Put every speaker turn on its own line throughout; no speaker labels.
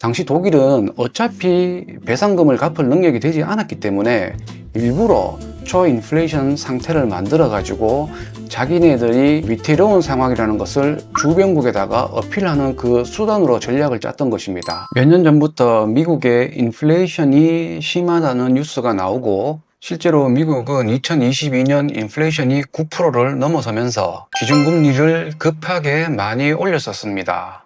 당시 독일은 어차피 배상금을 갚을 능력이 되지 않았기 때문에 일부러 초인플레이션 상태를 만들어 가지고 자기네들이 위태로운 상황이라는 것을 주변국에다가 어필하는 그 수단으로 전략을 짰던 것입니다. 몇 년 전부터 미국의 인플레이션이 심하다는 뉴스가 나오고, 실제로 미국은 2022년 인플레이션이 9%를 넘어서면서 기준금리를 급하게 많이 올렸었습니다.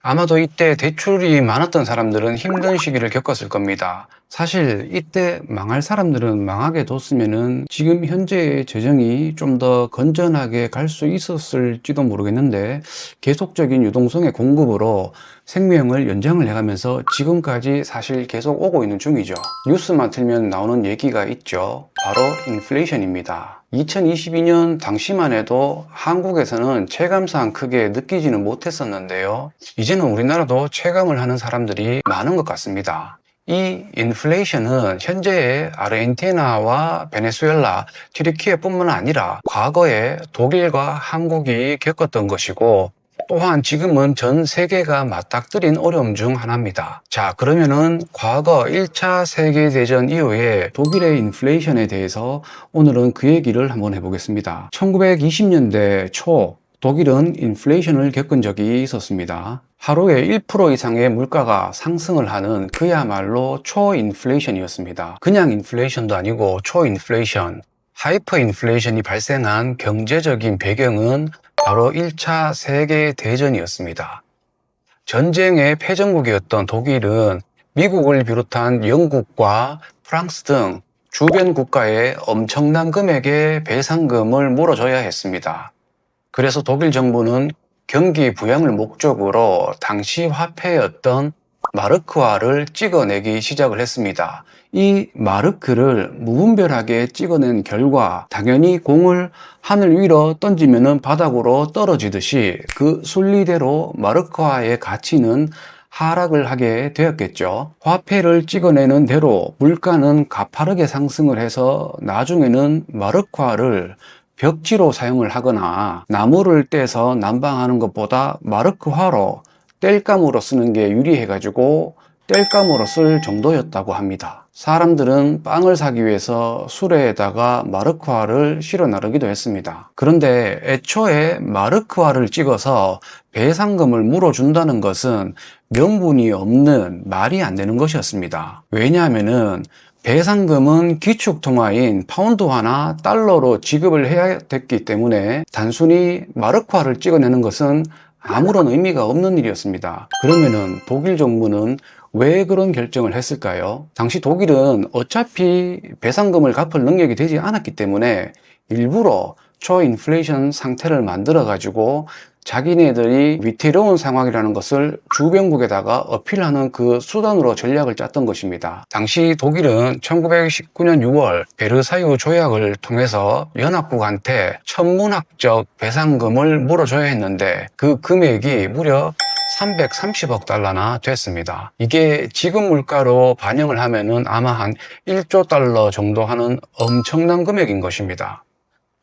아마도 이때 대출이 많았던 사람들은 힘든 시기를 겪었을 겁니다. 사실 이때 망할 사람들은 망하게 뒀으면은 지금 현재의 재정이 좀 더 건전하게 갈 수 있었을지도 모르겠는데, 계속적인 유동성의 공급으로 생명을 연장을 해가면서 지금까지 사실 계속 오고 있는 중이죠. 뉴스만 틀면 나오는 얘기가 있죠. 바로 인플레이션입니다. 2022년 당시만 해도 한국에서는 체감상 크게 느끼지는 못했었는데요. 이제는 우리나라도 체감을 하는 사람들이 많은 것 같습니다. 이 인플레이션은 현재의 아르헨티나와 베네수엘라, 튀르키예뿐만 아니라 과거에 독일과 한국이 겪었던 것이고, 또한 지금은 전 세계가 맞닥뜨린 어려움 중 하나입니다. 자, 그러면은 과거 1차 세계대전 이후에 독일의 인플레이션에 대해서 오늘은 그 얘기를 한번 해보겠습니다. 1920년대 초 독일은 인플레이션을 겪은 적이 있었습니다. 하루에 1% 이상의 물가가 상승을 하는 그야말로 초인플레이션이었습니다. 그냥 인플레이션도 아니고 초인플레이션, 하이퍼 인플레이션이 발생한 경제적인 배경은 바로 1차 세계대전이었습니다. 전쟁의 패전국이었던 독일은 미국을 비롯한 영국과 프랑스 등 주변 국가에 엄청난 금액의 배상금을 물어줘야 했습니다. 그래서 독일 정부는 경기 부양을 목적으로 당시 화폐였던 마르크화를 찍어내기 시작을 했습니다. 이 마르크를 무분별하게 찍어낸 결과 당연히 공을 하늘 위로 던지면 바닥으로 떨어지듯이 그 순리대로 마르크화의 가치는 하락을 하게 되었겠죠. 화폐를 찍어내는 대로 물가는 가파르게 상승을 해서 나중에는 마르크화를 벽지로 사용을 하거나 나무를 떼서 난방하는 것보다 마르크화로 땔감으로 쓰는 게 유리해가지고 땔감으로 쓸 정도였다고 합니다. 사람들은 빵을 사기 위해서 수레에다가 마르크화를 실어 나르기도 했습니다. 그런데 애초에 마르크화를 찍어서 배상금을 물어준다는 것은 명분이 없는, 말이 안 되는 것이었습니다. 왜냐하면은 배상금은 기축통화인 파운드화나 달러로 지급을 해야 됐기 때문에 단순히 마르크화를 찍어내는 것은 아무런 의미가 없는 일이었습니다. 그러면은 독일 정부는 왜 그런 결정을 했을까요? 당시 독일은 어차피 배상금을 갚을 능력이 되지 않았기 때문에 일부러 초인플레이션 상태를 만들어 가지고 자기네들이 위태로운 상황이라는 것을 주변국에다가 어필하는 그 수단으로 전략을 짰던 것입니다. 당시 독일은 1919년 6월 베르사유 조약을 통해서 연합국한테 천문학적 배상금을 물어줘야 했는데 그 금액이 무려 330억 달러나 됐습니다. 이게 지금 물가로 반영을 하면은 아마 한 1조 달러 정도 하는 엄청난 금액인 것입니다.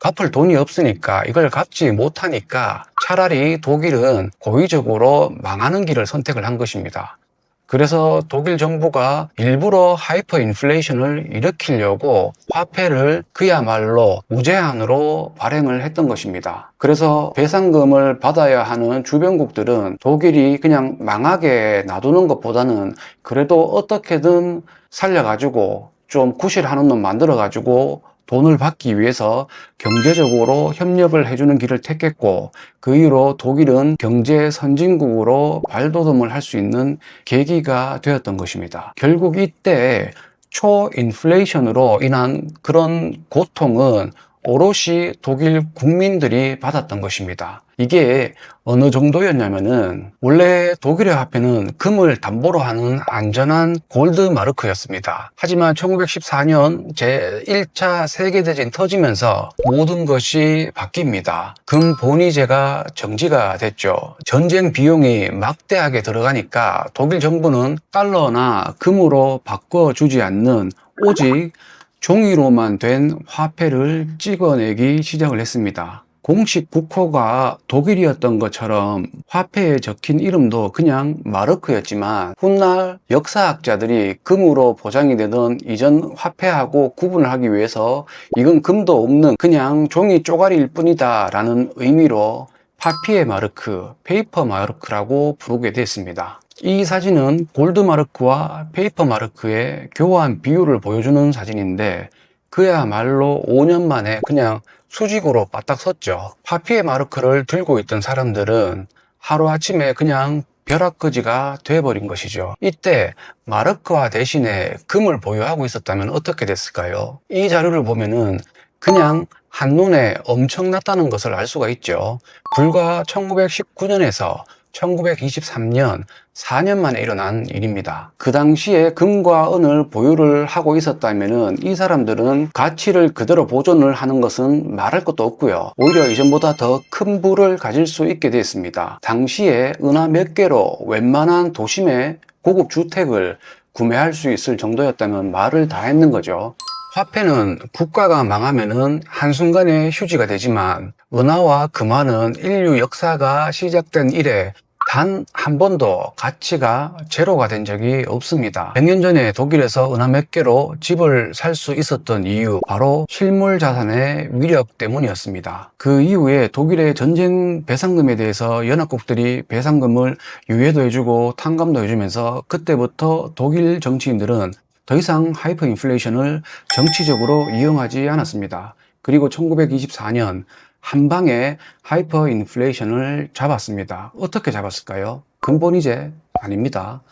갚을 돈이 없으니까, 이걸 갚지 못하니까 차라리 독일은 고의적으로 망하는 길을 선택을 한 것입니다. 그래서 독일 정부가 일부러 하이퍼 인플레이션을 일으키려고 화폐를 그야말로 무제한으로 발행을 했던 것입니다. 그래서 배상금을 받아야 하는 주변국들은 독일이 그냥 망하게 놔두는 것보다는 그래도 어떻게든 살려가지고 좀 구실하는 놈 만들어가지고 돈을 받기 위해서 경제적으로 협력을 해주는 길을 택했고, 그 이후로 독일은 경제 선진국으로 발돋움을 할 수 있는 계기가 되었던 것입니다. 결국 이때 초인플레이션으로 인한 그런 고통은 오롯이 독일 국민들이 받았던 것입니다. 이게 어느 정도였냐면은, 원래 독일의 화폐는 금을 담보로 하는 안전한 골드 마르크였습니다. 하지만 1914년 제1차 세계대전이 터지면서 모든 것이 바뀝니다. 금 본위제가 정지가 됐죠. 전쟁 비용이 막대하게 들어가니까 독일 정부는 달러나 금으로 바꿔주지 않는 오직 종이로만 된 화폐를 찍어내기 시작을 했습니다. 공식 국호가 독일이었던 것처럼 화폐에 적힌 이름도 그냥 마르크였지만 훗날 역사학자들이 금으로 보장이 되던 이전 화폐하고 구분을 하기 위해서 이건 금도 없는 그냥 종이 쪼가리일 뿐이다 라는 의미로 파피에 마르크, 페이퍼 마르크라고 부르게 됐습니다. 이 사진은 골드 마르크와 페이퍼 마르크의 교환 비율을 보여주는 사진인데 그야말로 5년 만에 그냥 수직으로 바닥 섰죠. 파피에 마르크를 들고 있던 사람들은 하루아침에 그냥 벼락거지가 돼버린 것이죠. 이때 마르크화 대신에 금을 보유하고 있었다면 어떻게 됐을까요? 이 자료를 보면은 그냥 한눈에 엄청났다는 것을 알 수가 있죠. 불과 1919년에서 1923년 4년 만에 일어난 일입니다. 그 당시에 금과 은을 보유를 하고 있었다면 이 사람들은 가치를 그대로 보존을 하는 것은 말할 것도 없고요. 오히려 이전보다 더 큰 부를 가질 수 있게 됐습니다. 당시에 은하 몇 개로 웬만한 도심의 고급 주택을 구매할 수 있을 정도였다면 말을 다 했는 거죠. 화폐는 국가가 망하면은 한순간에 휴지가 되지만 은하와 금화는 인류 역사가 시작된 이래 단 한 번도 가치가 제로가 된 적이 없습니다. 100년 전에 독일에서 은하 몇 개로 집을 살 수 있었던 이유 바로 실물 자산의 위력 때문이었습니다. 그 이후에 독일의 전쟁 배상금에 대해서 연합국들이 배상금을 유예도 해주고 탕감도 해주면서 그때부터 독일 정치인들은 더 이상 하이퍼 인플레이션을 정치적으로 이용하지 않았습니다. 그리고 1924년 한 방에 하이퍼 인플레이션을 잡았습니다. 어떻게 잡았을까요? 근본이제 아닙니다.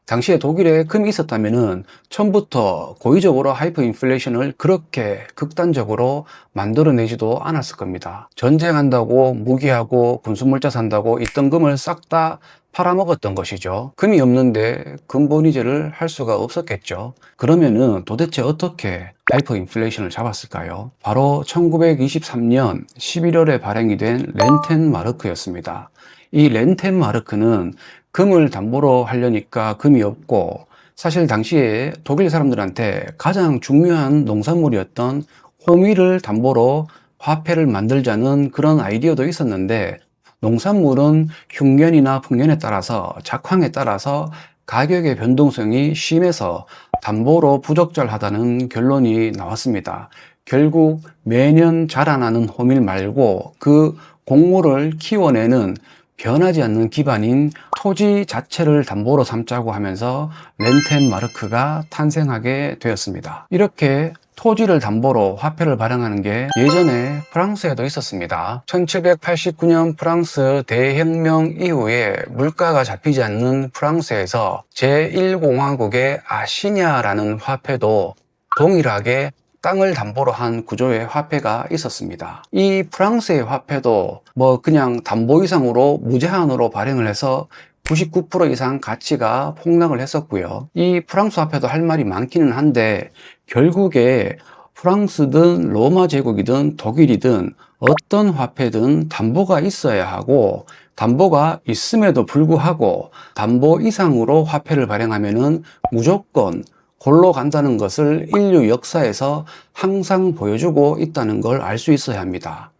당시에 독일에 금이 있었다면은 처음부터 고의적으로 하이퍼 인플레이션을 그렇게 극단적으로 만들어내지도 않았을 겁니다. 전쟁한다고 무기하고 군수물자 산다고 있던 금을 싹 다 팔아먹었던 것이죠. 금이 없는데 근본이제를 할 수가 없었겠죠. 그러면은 도대체 어떻게 하이퍼 인플레이션을 잡았을까요? 바로 1923년 11월에 발행이 된 렌텐 마르크였습니다. 이 렌텐 마르크는 금을 담보로 하려니까 금이 없고 사실 당시에 독일 사람들한테 가장 중요한 농산물이었던 호밀을 담보로 화폐를 만들자는 그런 아이디어도 있었는데 농산물은 흉년이나 풍년에 따라서 작황에 따라서 가격의 변동성이 심해서 담보로 부적절하다는 결론이 나왔습니다. 결국 매년 자라나는 호밀 말고 그 곡물을 키워내는 변하지 않는 기반인 토지 자체를 담보로 삼자고 하면서 렌텐 마르크가 탄생하게 되었습니다. 이렇게 토지를 담보로 화폐를 발행하는 게 예전에 프랑스에도 있었습니다. 1789년 프랑스 대혁명 이후에 물가가 잡히지 않는 프랑스에서 제1공화국의 아시냐라는 화폐도 동일하게 땅을 담보로 한 구조의 화폐가 있었습니다. 이 프랑스의 화폐도 그냥 담보 이상으로 무제한으로 발행을 해서 99% 이상 가치가 폭락을 했었고요. 이 프랑스 화폐도 할 말이 많기는 한데 결국에 프랑스든 로마 제국이든 독일이든 어떤 화폐든 담보가 있어야 하고 담보가 있음에도 불구하고 담보 이상으로 화폐를 발행하면은 무조건 골로 간다는 것을 인류 역사에서 항상 보여주고 있다는 걸 알 수 있어야 합니다.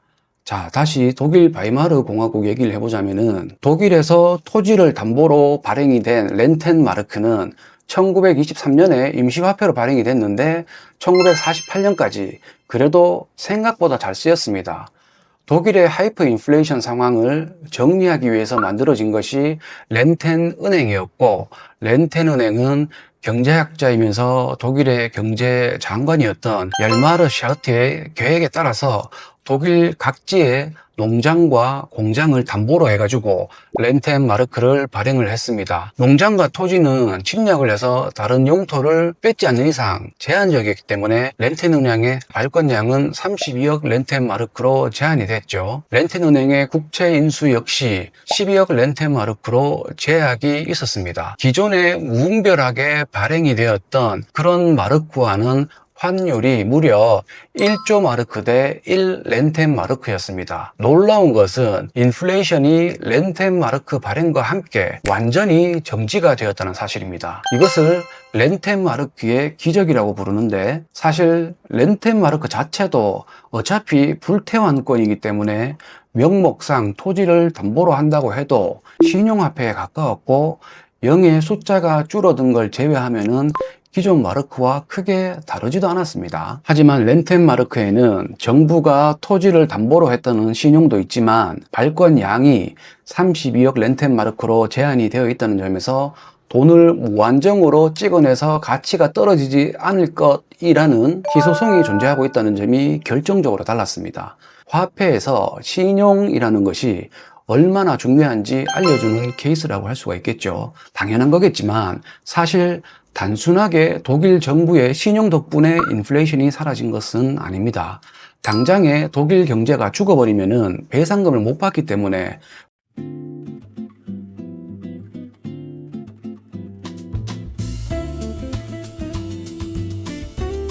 자, 다시 독일 바이마르 공화국 얘기를 해보자면은 독일에서 토지를 담보로 발행이 된 렌텐 마르크는 1923년에 임시화폐로 발행이 됐는데 1948년까지 그래도 생각보다 잘 쓰였습니다. 독일의 하이퍼 인플레이션 상황을 정리하기 위해서 만들어진 것이 렌텐 은행이었고 렌텐 은행은 경제학자이면서 독일의 경제 장관이었던 얄마르 샤르트의 계획에 따라서 독일 각지의 농장과 공장을 담보로 해가지고 렌텐 마르크를 발행을 했습니다. 농장과 토지는 침략을 해서 다른 용토를 뺏지 않는 이상 제한적이기 때문에 렌텐 은행의 발권량은 32억 렌텐 마르크로 제한이 됐죠. 렌텐 은행의 국채 인수 역시 12억 렌텐 마르크로 제약이 있었습니다. 기존에 무분별하게 발행이 되었던 그런 마르크와는 환율이 무려 1조 마르크 대 1렌텐 마르크였습니다. 놀라운 것은 인플레이션이 렌텐 마르크 발행과 함께 완전히 정지가 되었다는 사실입니다. 이것을 렌텐 마르크의 기적이라고 부르는데, 사실 렌텐 마르크 자체도 어차피 불태환권이기 때문에 명목상 토지를 담보로 한다고 해도 신용화폐에 가까웠고, 0의 숫자가 줄어든 걸 제외하면은 기존 마르크와 크게 다르지도 않았습니다. 하지만 렌텐 마르크에는 정부가 토지를 담보로 했다는 신용도 있지만 발권량이 32억 렌텐 마르크로 제한이 되어 있다는 점에서 돈을 무한정으로 찍어내서 가치가 떨어지지 않을 것이라는 희소성이 존재하고 있다는 점이 결정적으로 달랐습니다. 화폐에서 신용이라는 것이 얼마나 중요한지 알려주는 케이스라고 할 수가 있겠죠. 당연한 거겠지만 사실 단순하게 독일 정부의 신용 덕분에 인플레이션이 사라진 것은 아닙니다. 당장에 독일 경제가 죽어버리면은 배상금을 못 받기 때문에